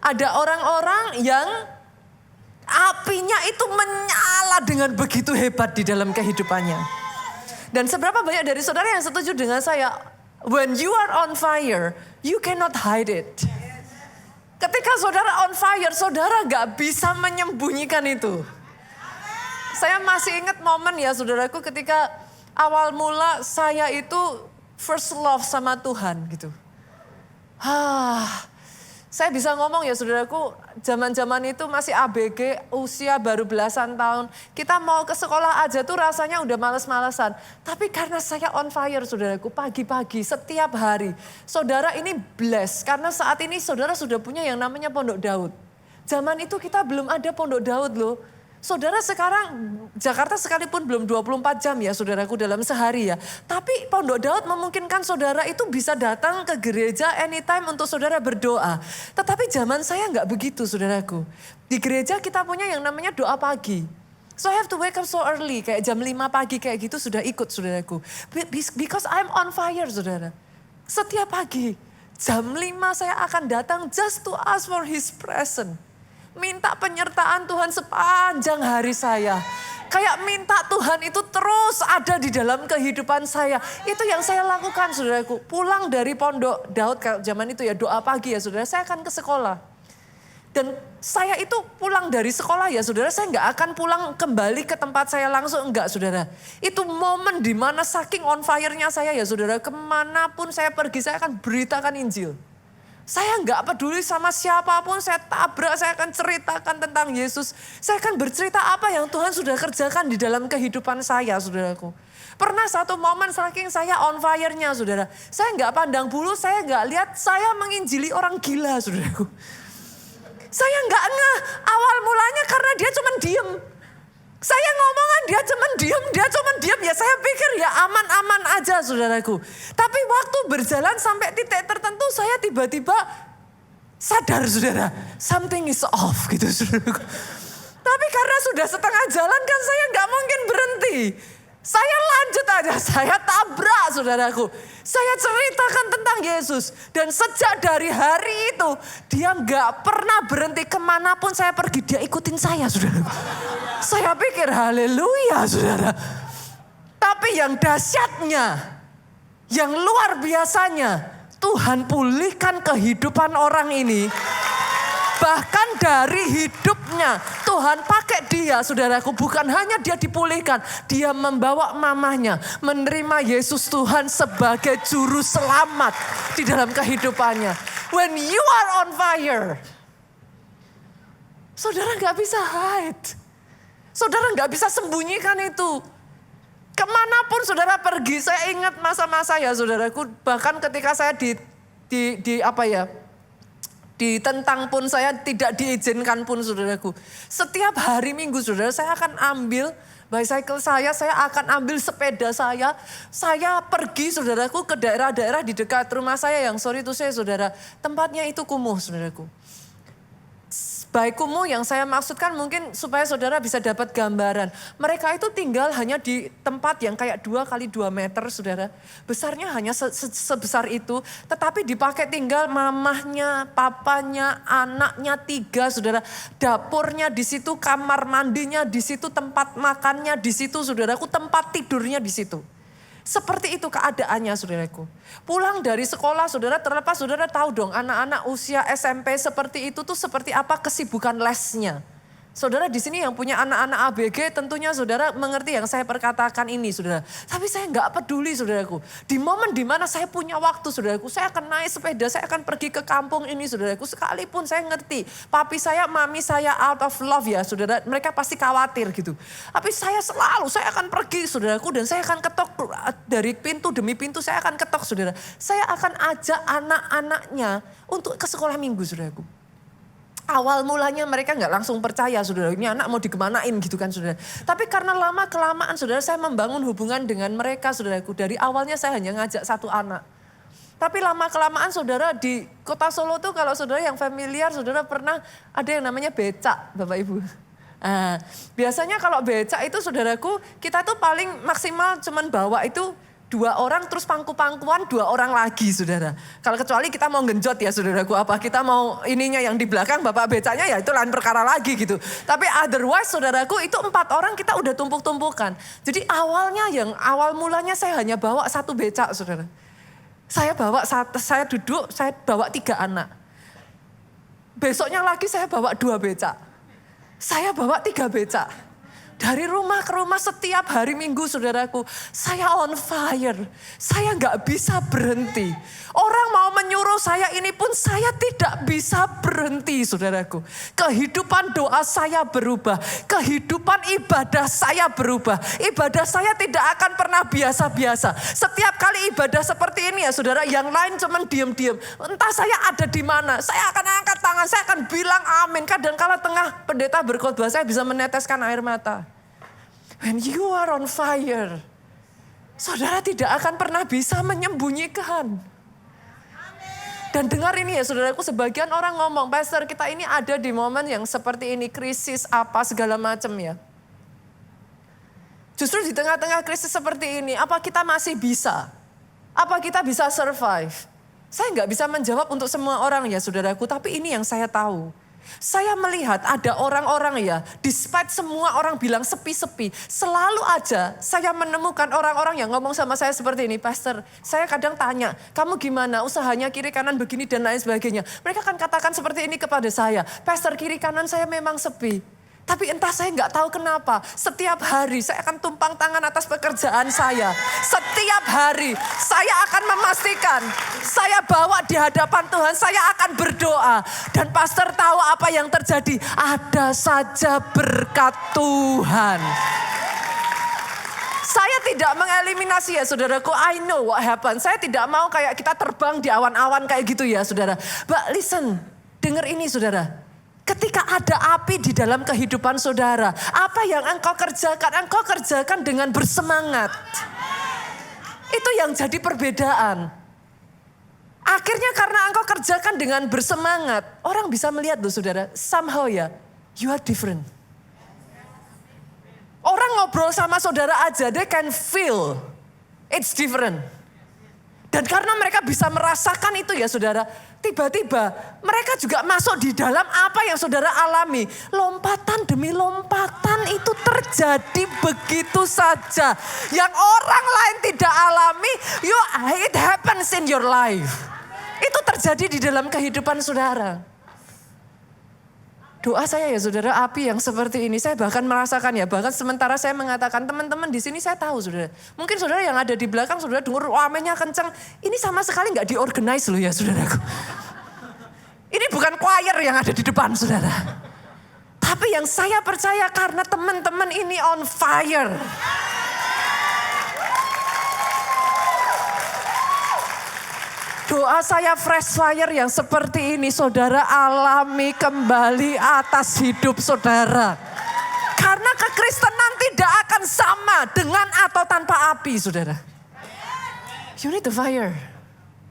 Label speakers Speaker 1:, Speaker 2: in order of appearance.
Speaker 1: Ada orang-orang yang apinya itu menyala dengan begitu hebat di dalam kehidupannya. Dan seberapa banyak dari saudara yang setuju dengan saya, when you are on fire, you cannot hide it. Ketika saudara on fire, saudara gak bisa menyembunyikan itu. Saya masih ingat momen ya saudaraku ketika awal mula saya itu first love sama Tuhan gitu. Saya bisa ngomong ya saudaraku, zaman-zaman itu masih ABG, usia baru belasan tahun. Kita mau ke sekolah aja tuh rasanya udah males-malesan. Tapi karena saya on fire saudaraku, pagi-pagi setiap hari. Saudara ini blessed karena saat ini saudara sudah punya yang namanya Pondok Daud. Zaman itu kita belum ada Pondok Daud loh. Saudara sekarang, Jakarta sekalipun belum 24 jam ya saudaraku dalam sehari ya. Tapi Pondok Daud memungkinkan saudara itu bisa datang ke gereja anytime untuk saudara berdoa. Tetapi zaman saya nggak begitu saudaraku. Di gereja kita punya yang namanya doa pagi. So I have to wake up so early, kayak jam 5 pagi kayak gitu sudah ikut saudaraku. Because I'm on fire saudara. Setiap pagi jam 5 saya akan datang just to ask for his presence. Minta penyertaan Tuhan sepanjang hari saya. Kayak minta Tuhan itu terus ada di dalam kehidupan saya. Itu yang saya lakukan saudaraku. Pulang dari Pondok Daud zaman itu ya doa pagi ya saudara. Saya akan ke sekolah. Dan saya itu pulang dari sekolah ya saudara. Saya nggak akan pulang kembali ke tempat saya langsung. Enggak saudara. Itu momen dimana saking on fire-nya saya ya saudara. Kemanapun saya pergi saya akan beritakan Injil. Saya nggak peduli sama siapapun, saya tabrak, saya akan ceritakan tentang Yesus. Saya akan bercerita apa yang Tuhan sudah kerjakan di dalam kehidupan saya, saudaraku. Pernah satu momen saking saya on fire-nya, saudara. Saya nggak pandang bulu, saya nggak lihat, saya menginjili orang gila, saudaraku. Saya nggak ngeh, awal mulanya karena dia cuma diem. Saya ngomongan dia cuma diem. Ya saya pikir ya aman-aman aja saudaraku. Tapi waktu berjalan sampai titik tertentu saya tiba-tiba sadar saudara. Something is off gitu saudaraku. Tapi karena sudah setengah jalan kan saya nggak mungkin berhenti. Saya lanjut aja, saya tabrak saudaraku. Saya ceritakan tentang Yesus. Dan sejak dari hari itu, dia gak pernah berhenti kemanapun saya pergi. Dia ikutin saya saudaraku. Saya pikir haleluya saudara. Tapi yang dahsyatnya, yang luar biasanya, Tuhan pulihkan kehidupan orang ini. Bahkan dari hidupnya Tuhan pakai dia saudaraku. Bukan hanya dia dipulihkan. Dia membawa mamahnya menerima Yesus Tuhan sebagai juru selamat di dalam kehidupannya. When you are on fire. Saudara gak bisa hide. Saudara gak bisa sembunyikan itu. Kemanapun saudara pergi. Saya ingat masa-masa ya saudaraku. Bahkan ketika saya ditentang pun saya tidak diizinkan pun saudaraku. Setiap hari Minggu saudara saya akan ambil bicycle saya akan ambil sepeda saya pergi saudaraku ke daerah-daerah di dekat rumah saya yang sorry itu saya saudara. Tempatnya itu kumuh saudaraku. Baik kumuh yang saya maksudkan mungkin supaya saudara bisa dapat gambaran. Mereka itu tinggal hanya di tempat yang kayak 2 kali 2 meter saudara. Besarnya hanya sebesar itu. Tetapi dipakai tinggal mamahnya, papanya, anaknya 3 saudara. Dapurnya di situ, kamar mandinya di situ, tempat makannya di situ saudaraku. Tempat tidurnya di situ. Seperti itu keadaannya saudaraku. Pulang dari sekolah saudara terlepas saudara tahu dong anak-anak usia SMP seperti itu tuh seperti apa kesibukan lesnya. Saudara di sini yang punya anak-anak ABG tentunya saudara mengerti yang saya perkatakan ini saudara. Tapi saya nggak peduli saudaraku. Di momen dimana saya punya waktu saudaraku. Saya akan naik sepeda, saya akan pergi ke kampung ini saudaraku. Sekalipun saya ngerti papi saya, mami saya out of love ya saudara. Mereka pasti khawatir gitu. Tapi saya akan pergi saudaraku. Dan saya akan ketok dari pintu demi pintu saya akan ketok saudara. Saya akan ajak anak-anaknya untuk ke sekolah minggu saudaraku. Awal mulanya mereka nggak langsung percaya saudara, ini anak mau dikemanain gitu kan saudara. Tapi karena lama kelamaan saudara saya membangun hubungan dengan mereka saudaraku. Dari awalnya saya hanya ngajak 1 anak. Tapi lama kelamaan saudara di kota Solo tuh kalau saudara yang familiar saudara pernah ada yang namanya becak Bapak Ibu. Biasanya kalau becak itu saudaraku kita tuh paling maksimal cuman bawa itu 2 2 orang terus pangku-pangkuan 2 orang lagi saudara. Kalau kecuali kita mau genjot ya saudaraku, apa kita mau ininya yang di belakang bapak becaknya ya itu lain perkara lagi gitu. Tapi otherwise saudaraku itu 4 orang kita udah tumpuk-tumpukan. Jadi awal mulanya saya hanya bawa 1 becak saudara. Saya duduk, saya bawa 3 anak. Besoknya lagi saya bawa 2 becak. Saya bawa 3 becak. Dari rumah ke rumah setiap hari Minggu saudaraku, saya on fire. Saya gak bisa berhenti. Orang mau menyuruh saya ini pun saya tidak bisa berhenti saudaraku. Kehidupan doa saya berubah. Kehidupan ibadah saya berubah. Ibadah saya tidak akan pernah biasa-biasa. Setiap kali ibadah seperti ini ya saudara, yang lain cuman diem-diem. Entah saya ada di mana, saya akan angkat tangan, saya akan bilang amin. Kadang kala tengah pendeta berkhotbah saya bisa meneteskan air mata. When you are on fire, saudara tidak akan pernah bisa menyembunyikan. Dan dengar ini ya saudaraku, sebagian orang ngomong, Pastor kita ini ada di momen yang seperti ini, krisis apa segala macam ya. Justru di tengah-tengah krisis seperti ini, apa kita masih bisa? Apa kita bisa survive? Saya nggak bisa menjawab untuk semua orang ya saudaraku, tapi ini yang saya tahu. Saya melihat ada orang-orang ya, despite semua orang bilang sepi-sepi, selalu aja saya menemukan orang-orang yang ngomong sama saya seperti ini, Pastor, saya kadang tanya, kamu gimana, usahanya kiri kanan begini dan lain sebagainya. Mereka akan katakan seperti ini kepada saya, Pastor kiri kanan saya memang sepi. Tapi entah saya nggak tahu kenapa, setiap hari saya akan tumpang tangan atas pekerjaan saya. Setiap hari saya akan memastikan, saya bawa di hadapan Tuhan, saya akan berdoa. Dan pastor tahu apa yang terjadi, ada saja berkat Tuhan. Saya tidak mengeliminasi ya saudaraku, I know what happened. Saya tidak mau kayak kita terbang di awan-awan kayak gitu ya saudara. But listen, dengar ini saudara. Ketika ada api di dalam kehidupan saudara, apa yang engkau kerjakan dengan bersemangat. Itu yang jadi perbedaan. Akhirnya karena engkau kerjakan dengan bersemangat, orang bisa melihat loh saudara, somehow ya, you are different. Orang ngobrol sama saudara aja, they can feel it's different. Dan karena mereka bisa merasakan itu ya saudara, tiba-tiba mereka juga masuk di dalam apa yang saudara alami. Lompatan demi lompatan itu terjadi begitu saja. Yang orang lain tidak alami, it happens in your life. Itu terjadi di dalam kehidupan saudara. Doa saya ya saudara, api yang seperti ini, saya bahkan merasakan ya, bahkan sementara saya mengatakan teman-teman di sini saya tahu saudara. Mungkin saudara yang ada di belakang saudara dengar ramenya kencang, ini sama sekali nggak diorganize loh ya saudaraku. Ini bukan choir yang ada di depan saudara. Tapi yang saya percaya karena teman-teman ini on fire. Doa saya fresh fire yang seperti ini saudara alami kembali atas hidup saudara. Karena kekristenan tidak akan sama dengan atau tanpa api saudara. You need the fire.